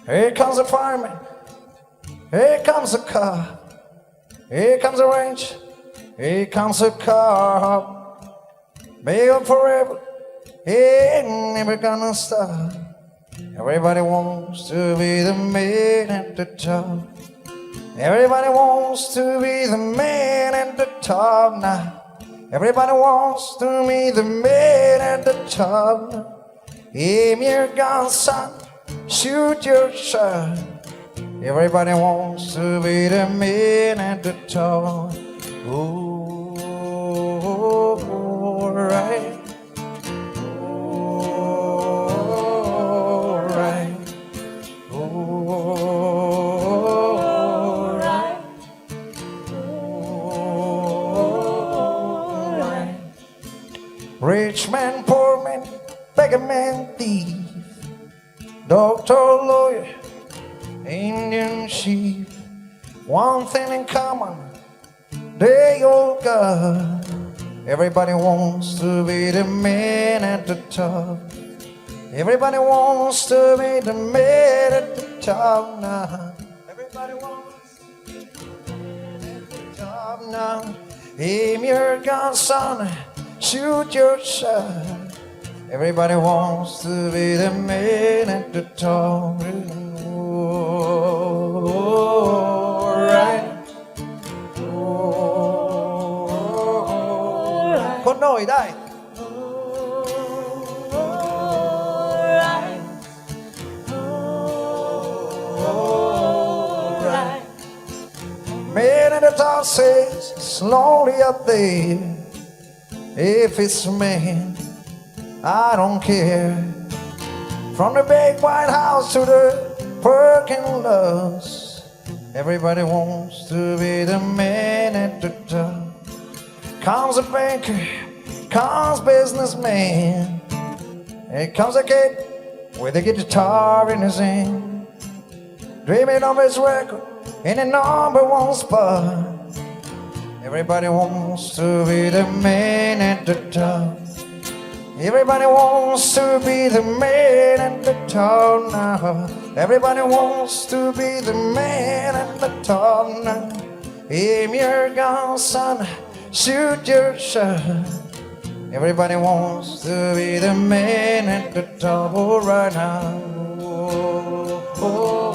Here comes a fireman. Here comes a car. Here comes a range. Here comes a car. Be up forever. Ain't never gonna stop. Everybody wants to be the man at the top. Everybody wants to be the man at the top now. Everybody wants to be the man at the top now. Aim your gun, son. Shoot your shot. Everybody wants to be the man at the top. Oh, right. Oh, right. Oh, right. Oh, right. Rich man, poor man, beggar man, thief. Doctor, lawyer, Indian chief, one thing in common, they all got. Everybody wants to be the man at the top. Everybody wants to be the man at the top now. Everybody wants to be the man at the top now. Aim your gun, son, shoot your shot. Everybody wants to be the man at the top. Oh, right. Oh, right. Con nổi đây. Man at the top says, slowly up there. If it's a man, I don't care. From the big White House to the working loves, everybody wants to be the man at the top. Comes a banker, comes businessman, and comes a kid with a guitar in his hand, dreaming of his record in the #1 spot. Everybody wants to be the man at the top. Everybody wants to be the man at the top now. Everybody wants to be the man at the top now. Aim your gun, son, shoot your shot. Everybody wants to be the man at the top right now. Oh, oh.